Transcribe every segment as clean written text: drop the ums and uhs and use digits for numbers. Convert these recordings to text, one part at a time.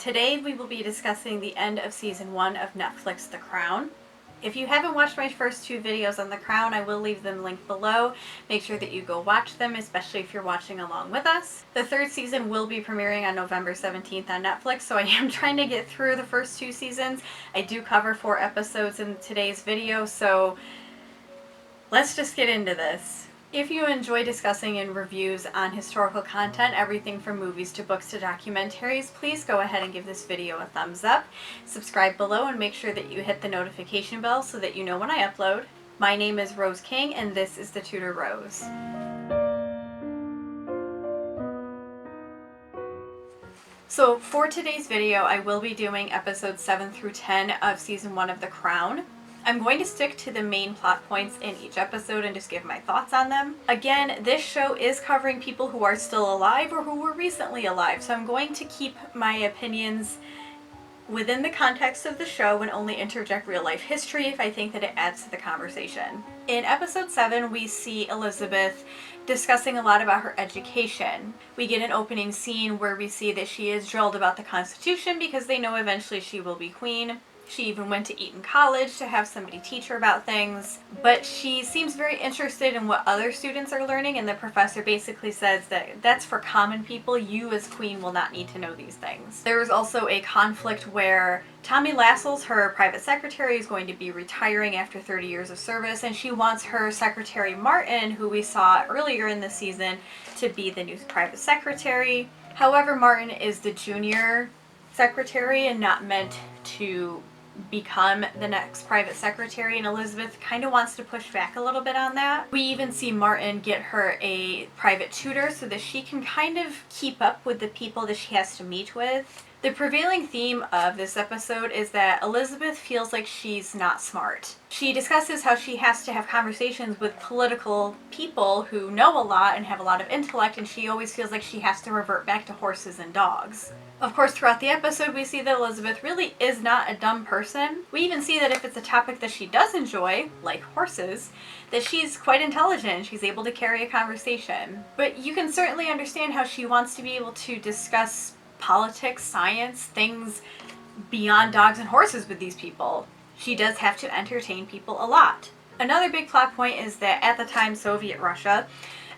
Today we will be discussing the end of season 1 of Netflix The Crown. If you haven't watched my first 2 videos on The Crown, I will leave them linked below. Make sure that you go watch them, especially if you're watching along with us. The 3rd season will be premiering on November 17th on Netflix, so I am trying to get through the first 2 seasons. I do cover 4 episodes in today's video, so let's just get into this. If you enjoy discussing and reviews on historical content, everything from movies to books to documentaries, please go ahead and give this video a thumbs up. Subscribe below and make sure that you hit the notification bell so that you know when I upload. My name is Rose King and this is the Tudor Rose. So for today's video, I will be doing episodes 7 through 10 of season 1 of The Crown. I'm going to stick to the main plot points in each episode and just give my thoughts on them. Again, this show is covering people who are still alive or who were recently alive, so I'm going to keep my opinions within the context of the show and only interject real life history if I think that it adds to the conversation. In episode 7, we see Elizabeth discussing a lot about her education. We get an opening scene where we see that she is drilled about the Constitution because they know eventually she will be queen. She even went to Eton College to have somebody teach her about things, but she seems very interested in what other students are learning, and the professor basically says that that's for common people. You as queen will not need to know these things. There is also a conflict where Tommy Lascelles, her private secretary, is going to be retiring after 30 years of service, and she wants her secretary Martin, who we saw earlier in the season, to be the new private secretary. However, Martin is the junior secretary and not meant to become the next private secretary, and Elizabeth kind of wants to push back a little bit on that. We even see Martin get her a private tutor so that she can kind of keep up with the people that she has to meet with. The prevailing theme of this episode is that Elizabeth feels like she's not smart. She discusses how she has to have conversations with political people who know a lot and have a lot of intellect, and she always feels like she has to revert back to horses and dogs. Of course, throughout the episode, we see that Elizabeth really is not a dumb person. We even see that if it's a topic that she does enjoy, like horses, that she's quite intelligent and she's able to carry a conversation. But you can certainly understand how she wants to be able to discuss politics, science, things beyond dogs and horses with these people. She does have to entertain people a lot. Another big plot point is that at the time, Soviet Russia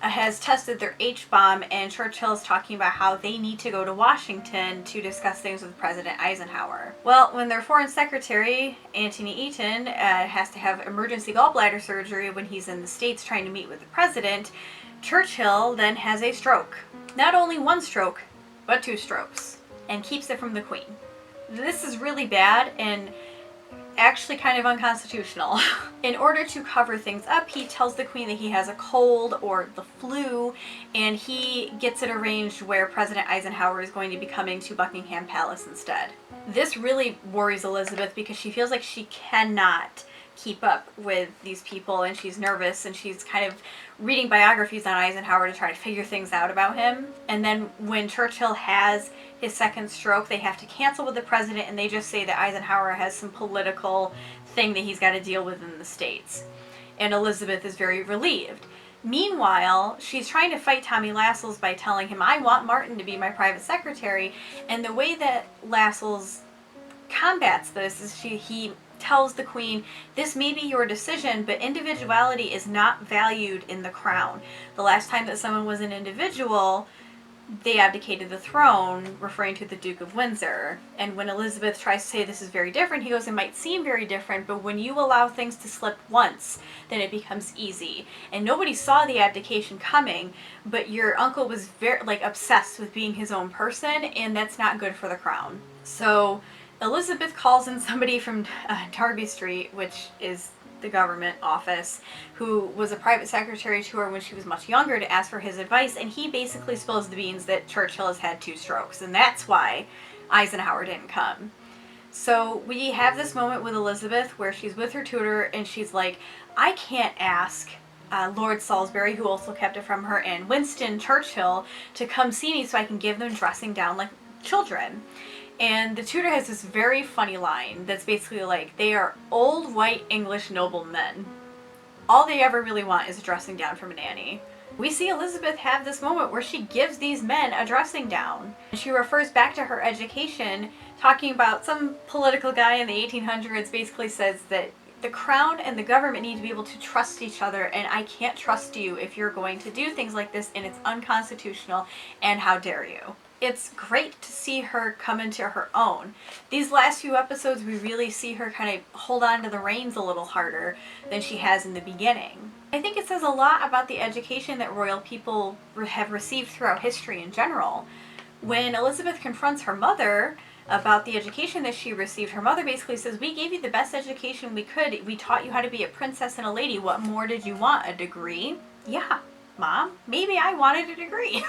has tested their H-bomb, and Churchill is talking about how they need to go to Washington to discuss things with President Eisenhower. Well, when their foreign secretary, Anthony Eden, has to have emergency gallbladder surgery when he's in the States trying to meet with the president, Churchill then has a stroke. Not only one stroke, but 2 strokes, and keeps it from the Queen. This is really bad and actually kind of unconstitutional. In order to cover things up, he tells the Queen that he has a cold or the flu, and he gets it arranged where President Eisenhower is going to be coming to Buckingham Palace instead. This really worries Elizabeth because she feels like she cannot keep up with these people, and she's nervous, and she's kind of reading biographies on Eisenhower to try to figure things out about him. And then when Churchill has his second stroke, they have to cancel with the president, and they just say that Eisenhower has some political thing that he's got to deal with in the States. And Elizabeth is very relieved. Meanwhile, she's trying to fight Tommy Lascelles by telling him, I want Martin to be my private secretary. And the way that Lascelles combats this is he tells the Queen, this may be your decision, but individuality is not valued in the crown. The last time that someone was an individual, they abdicated the throne, referring to the Duke of Windsor. And when Elizabeth tries to say this is very different, he goes, it might seem very different, but when you allow things to slip once, then it becomes easy. And nobody saw the abdication coming, but your uncle was very, obsessed with being his own person, and that's not good for the crown. So Elizabeth calls in somebody from Derby Street, which is the government office, who was a private secretary to her when she was much younger, to ask for his advice, and he basically spills the beans that Churchill has had 2 strokes, and that's why Eisenhower didn't come. So we have this moment with Elizabeth where she's with her tutor, and she's like, I can't ask Lord Salisbury, who also kept it from her, and Winston Churchill to come see me so I can give them dressing down like children. And the tutor has this very funny line that's basically like, they are old white English noblemen. All they ever really want is a dressing down from a nanny. We see Elizabeth have this moment where she gives these men a dressing down. She refers back to her education, talking about some political guy in the 1800s basically says that the crown and the government need to be able to trust each other, and I can't trust you if you're going to do things like this, and it's unconstitutional, and how dare you. It's great to see her come into her own. These last few episodes, we really see her kind of hold on to the reins a little harder than she has in the beginning. I think it says a lot about the education that royal people have received throughout history in general. When Elizabeth confronts her mother about the education that she received, her mother basically says, we gave you the best education we could. We taught you how to be a princess and a lady. What more did you want? A degree? Yeah, Mom, maybe I wanted a degree.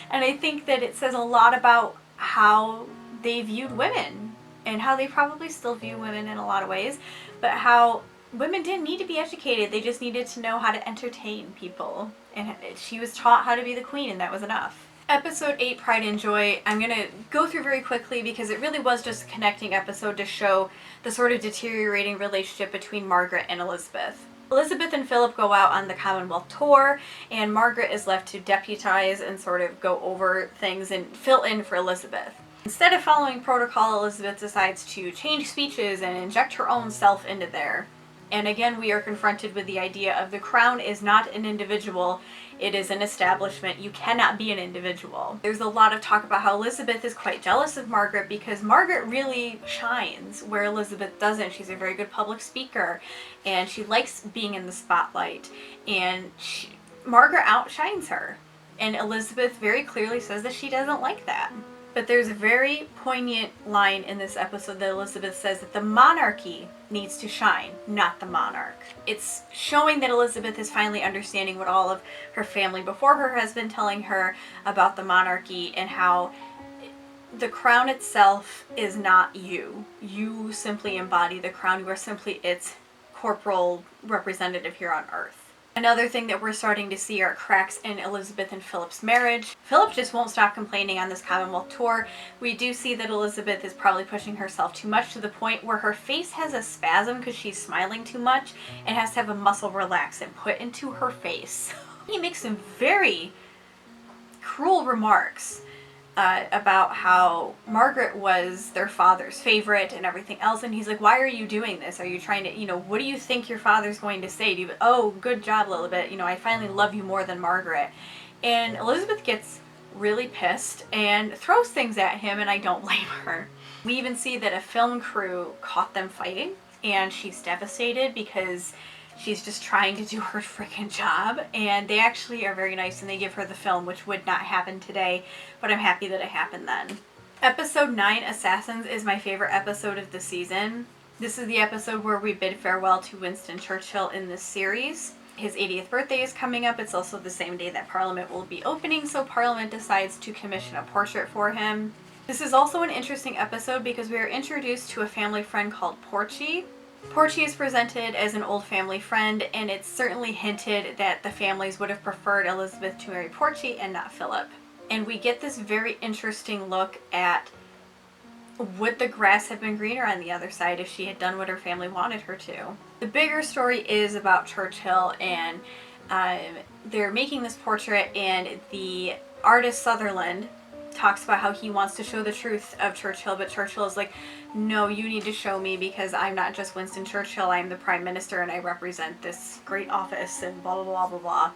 And I think that it says a lot about how they viewed women and how they probably still view women in a lot of ways, but how women didn't need to be educated. They just needed to know how to entertain people. And she was taught how to be the queen, and that was enough. Episode 8, Pride and Joy, I'm going to go through very quickly because it really was just a connecting episode to show the sort of deteriorating relationship between Margaret and Elizabeth. Elizabeth and Philip go out on the Commonwealth tour, and Margaret is left to deputize and sort of go over things and fill in for Elizabeth. Instead of following protocol, Elizabeth decides to change speeches and inject her own self into there. And again, we are confronted with the idea of the crown is not an individual, it is an establishment. You cannot be an individual. There's a lot of talk about how Elizabeth is quite jealous of Margaret because Margaret really shines where Elizabeth doesn't. She's a very good public speaker and she likes being in the spotlight, and Margaret outshines her. And Elizabeth very clearly says that she doesn't like that. But there's a very poignant line in this episode that Elizabeth says that the monarchy needs to shine, not the monarch. It's showing that Elizabeth is finally understanding what all of her family before her has been telling her about the monarchy, and how the crown itself is not you. You simply embody the crown. You are simply its corporal representative here on earth. Another thing that we're starting to see are cracks in Elizabeth and Philip's marriage. Philip just won't stop complaining on this Commonwealth tour. We do see that Elizabeth is probably pushing herself too much to the point where her face has a spasm because she's smiling too much and has to have a muscle relax and put into her face. He makes some very cruel remarks about how Margaret was their father's favorite and everything else, and he's like, why are you doing this? Are you trying to, what do you think your father's going to say to you? Oh, good job, Lilibet, I finally love you more than Margaret. And Elizabeth gets really pissed and throws things at him, and I don't blame her. We even see that a film crew caught them fighting, and she's devastated because she's just trying to do her freaking job, and they actually are very nice and they give her the film, which would not happen today, but I'm happy that it happened then. Episode 9, Assassins, is my favorite episode of the season. This is the episode where we bid farewell to Winston Churchill in this series. His 80th birthday is coming up. It's also the same day that Parliament will be opening, so Parliament decides to commission a portrait for him. This is also an interesting episode because we are introduced to a family friend called Porchy. Porchy is presented as an old family friend, and it's certainly hinted that the families would have preferred Elizabeth to marry Porchy and not Philip. And we get this very interesting look at, would the grass have been greener on the other side if she had done what her family wanted her to? The bigger story is about Churchill, and they're making this portrait, and the artist Sutherland talks about how he wants to show the truth of Churchill, but Churchill is like, no, you need to show me because I'm not just Winston Churchill, I'm the Prime Minister and I represent this great office and blah, blah, blah, blah, blah.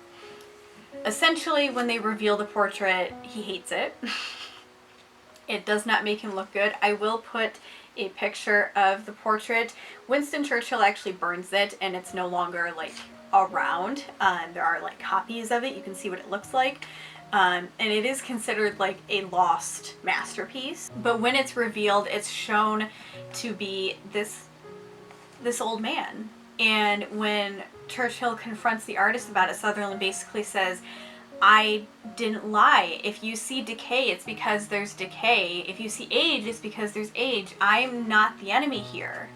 Essentially, when they reveal the portrait, he hates it. It does not make him look good. I will put a picture of the portrait. Winston Churchill actually burns it and it's no longer like around. There are like copies of it. You can see what it looks like. And it is considered like a lost masterpiece. But when it's revealed, it's shown to be this old man. And when Churchill confronts the artist about it, Sutherland basically says, I didn't lie. If you see decay, it's because there's decay. If you see age, it's because there's age. I'm not the enemy here.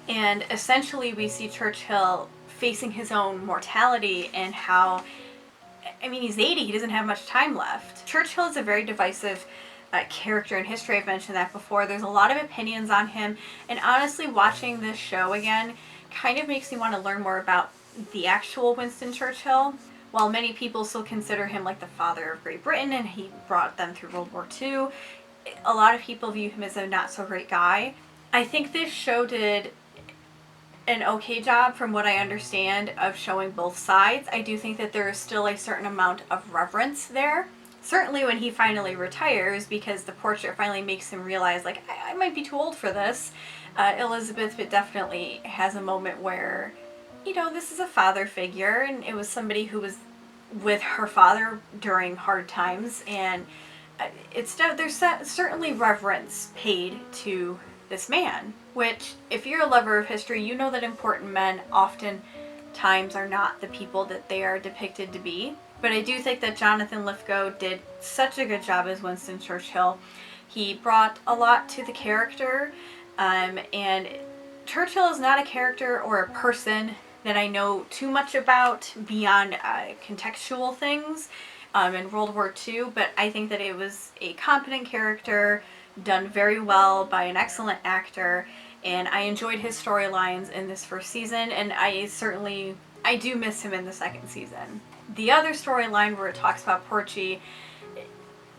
And essentially we see Churchill facing his own mortality and how, he's 80, he doesn't have much time left. Churchill is a very divisive character in history. I've mentioned that before. There's a lot of opinions on him, and honestly watching this show again kind of makes me want to learn more about the actual Winston Churchill. While many people still consider him like the father of Great Britain and he brought them through World War II, a lot of people view him as a not so great guy. I think this show did an okay job, from what I understand, of showing both sides. I do think that there is still a certain amount of reverence there. Certainly when he finally retires, because the portrait finally makes him realize, like, I might be too old for this. Elizabeth definitely has a moment where, you know, this is a father figure, and it was somebody who was with her father during hard times, and there's certainly reverence paid to this man, which, if you're a lover of history, you know that important men oftentimes are not the people that they are depicted to be. But I do think that Jonathan Lithgow did such a good job as Winston Churchill. He brought a lot to the character, and Churchill is not a character or a person that I know too much about beyond contextual things in World War II, but I think that it was a competent character, done very well by an excellent actor, and I enjoyed his storylines in this first season, and I do miss him in the second season. The other storyline where it talks about Porchy,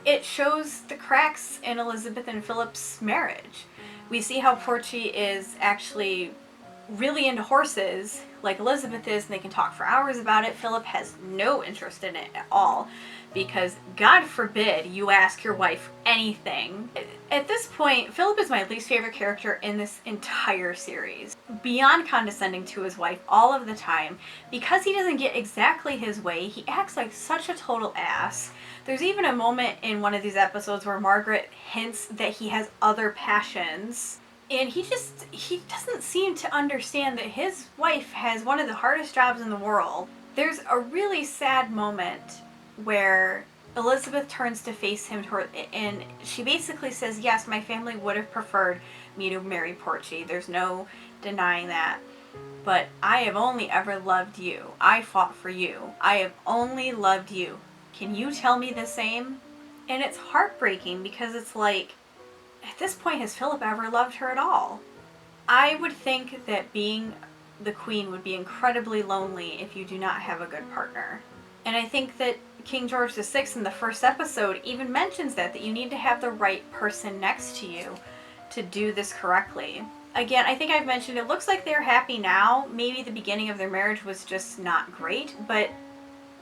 it shows the cracks in Elizabeth and Philip's marriage. We see how Porchy is actually really into horses, like Elizabeth is, and they can talk for hours about it. Philip has no interest in it at all, because God forbid you ask your wife anything. At this point, Philip is my least favorite character in this entire series. Beyond condescending to his wife all of the time, because he doesn't get exactly his way, he acts like such a total ass. There's even a moment in one of these episodes where Margaret hints that he has other passions. And he doesn't seem to understand that his wife has one of the hardest jobs in the world. There's a really sad moment where Elizabeth turns to face him and she basically says, yes, my family would have preferred me to marry Porchy. There's no denying that. But I have only ever loved you. I fought for you. I have only loved you. Can you tell me the same? And it's heartbreaking, because it's like, at this point, has Philip ever loved her at all? I would think that being the queen would be incredibly lonely if you do not have a good partner. And I think that King George VI in the first episode even mentions that you need to have the right person next to you to do this correctly. Again, I think I've mentioned it looks like they're happy now. Maybe the beginning of their marriage was just not great, but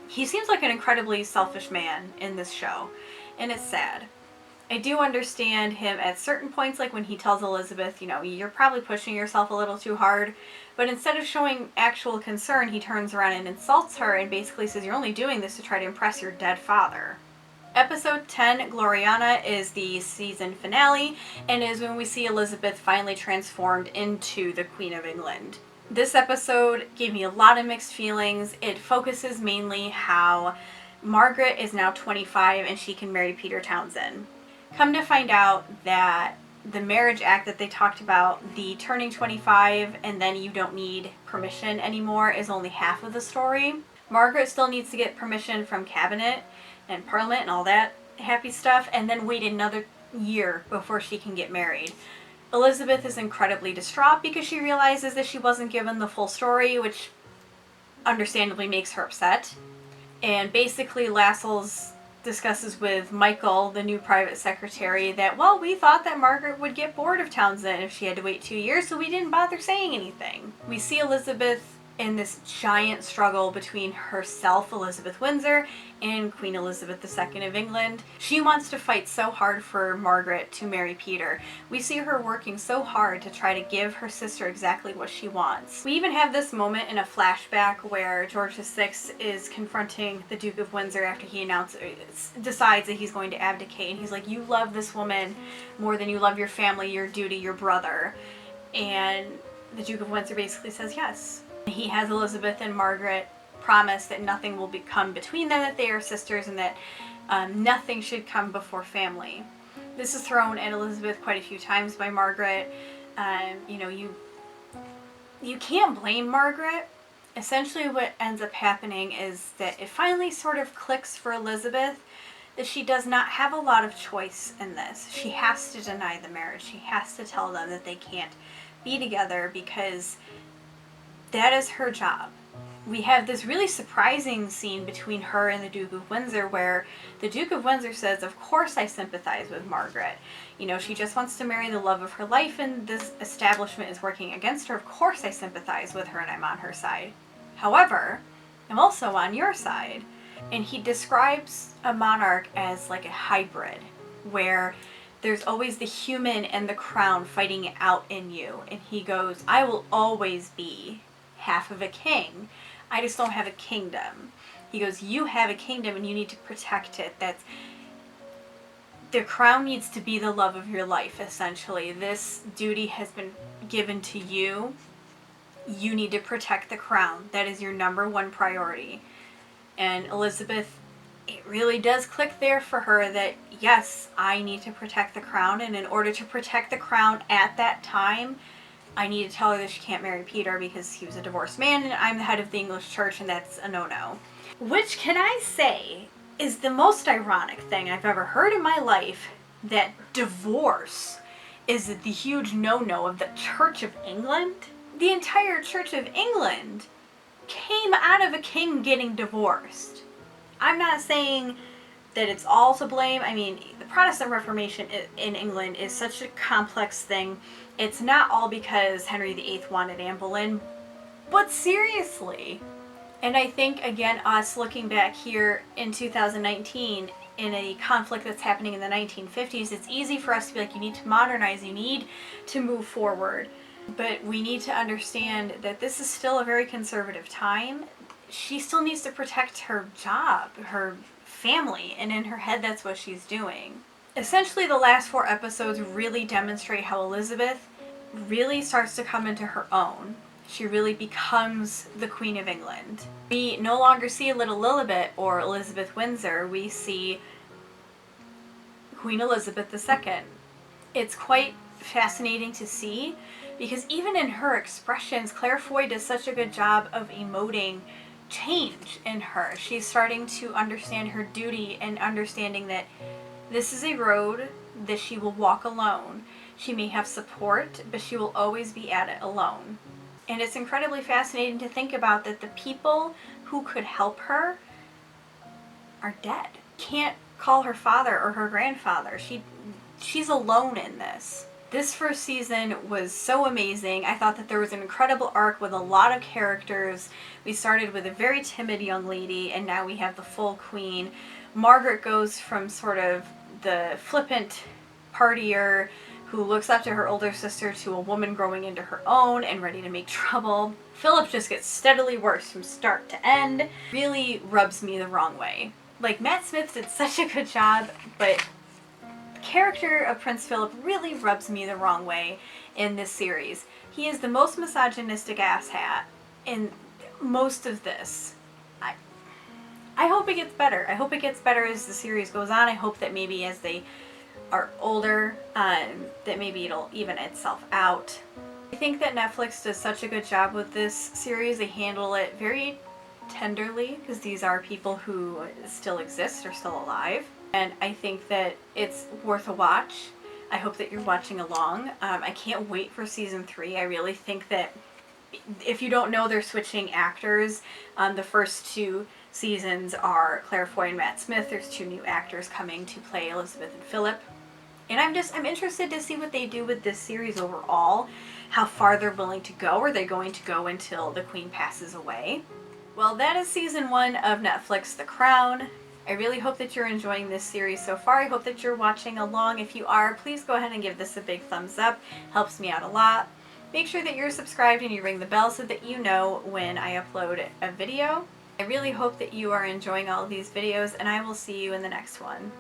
he seems like an incredibly selfish man in this show, and it's sad. I do understand him at certain points, like when he tells Elizabeth, you know, you're probably pushing yourself a little too hard. But instead of showing actual concern, he turns around and insults her and basically says, you're only doing this to try to impress your dead father. Episode 10, Gloriana, is the season finale and is when we see Elizabeth finally transformed into the Queen of England. This episode gave me a lot of mixed feelings. It focuses mainly how Margaret is now 25 and she can marry Peter Townsend. Come to find out that the marriage act that they talked about, the turning 25 and then you don't need permission anymore, is only half of the story. Margaret still needs to get permission from cabinet and parliament and all that happy stuff, and then wait another year before she can get married. Elizabeth is incredibly distraught because she realizes that she wasn't given the full story, which understandably makes her upset. And basically Lascelles discusses with Michael, the new private secretary, that, well, we thought that Margaret would get bored of Townsend if she had to wait 2 years, so we didn't bother saying anything. We see Elizabeth in this giant struggle between herself, Elizabeth Windsor, and Queen Elizabeth II of England. She wants to fight so hard for Margaret to marry Peter. We see her working so hard to try to give her sister exactly what she wants. We even have this moment in a flashback where George VI is confronting the Duke of Windsor after he decides that he's going to abdicate, and he's like, you love this woman more than you love your family, your duty, your brother. And the Duke of Windsor basically says yes. He has Elizabeth and Margaret promise that nothing will come between them, that they are sisters, and that nothing should come before family. This is thrown at Elizabeth quite a few times by Margaret. You can't blame Margaret. Essentially what ends up happening is that it finally sort of clicks for Elizabeth that she does not have a lot of choice in this. She has to deny the marriage. She has to tell them that they can't be together because that is her job. we have this really surprising scene between her and the Duke of Windsor where the Duke of Windsor says, of course I sympathize with Margaret. You know, she just wants to marry the love of her life and this establishment is working against her. Of course I sympathize with her and I'm on her side. However, I'm also on your side. And he describes a monarch as like a hybrid where there's always the human and the crown fighting it out in you. And he goes, I will always be half of a king. I just don't have a kingdom. He goes, you have a kingdom and you need to protect it. That's the crown needs to be the love of your life, essentially. This duty has been given to you. You need to protect the crown. That is your number one priority. And Elizabeth, it really does click there for her that, yes, I need to protect the crown. And in order to protect the crown at that time, I need to tell her that she can't marry Peter because he was a divorced man and I'm the head of the English church and that's a no-no. Which, can I say, is the most ironic thing I've ever heard in my life, that divorce is the huge no-no of the Church of England. The entire Church of England came out of a king getting divorced. I'm not saying that it's all to blame. I mean, the Protestant Reformation in England is such a complex thing. It's not all because Henry VIII wanted Anne Boleyn, but seriously. And I think, again, us looking back here in 2019 in a conflict that's happening in the 1950s, it's easy for us to be like, you need to modernize, you need to move forward. But we need to understand that this is still a very conservative time. She still needs to protect her job, her family, and in her head that's what she's doing. Essentially, the last 4 episodes really demonstrate how Elizabeth really starts to come into her own. She really becomes the Queen of England. We no longer see little Lilibet or Elizabeth Windsor, we see Queen Elizabeth II. It's quite fascinating to see because even in her expressions, Claire Foy does such a good job of emoting change in her. She's starting to understand her duty and understanding that this is a road that she will walk alone. She may have support, but she will always be at it alone. And it's incredibly fascinating to think about that the people who could help her are dead. Can't call her father or her grandfather. She's alone in this. This first season was so amazing. I thought that there was an incredible arc with a lot of characters. We started with a very timid young lady, and now we have the full queen. Margaret goes from sort of the flippant partier who looks up to her older sister to a woman growing into her own and ready to make trouble. Philip just gets steadily worse from start to end. Really rubs me the wrong way. Like, Matt Smith did such a good job, but the character of Prince Philip really rubs me the wrong way in this series. He is the most misogynistic asshat in most of this. I hope it gets better. I hope it gets better as the series goes on. I hope that maybe as they are older, that maybe it'll even itself out. I think that Netflix does such a good job with this series. They handle it very tenderly because these are people who still exist or still alive. And I think that it's worth a watch. I hope that you're watching along. I can't wait for season 3. I really think that if you don't know, they're switching actors. The first 2 seasons are Claire Foy and Matt Smith. There's 2 new actors coming to play Elizabeth and Philip. And I'm interested to see what they do with this series overall. How far they're willing to go. Are they going to go until the Queen passes away? Well, that is season 1 of Netflix The Crown. I really hope that you're enjoying this series so far. I hope that you're watching along. If you are, please go ahead and give this a big thumbs up. Helps me out a lot. Make sure that you're subscribed and you ring the bell so that you know when I upload a video. I really hope that you are enjoying all of these videos, and I will see you in the next one.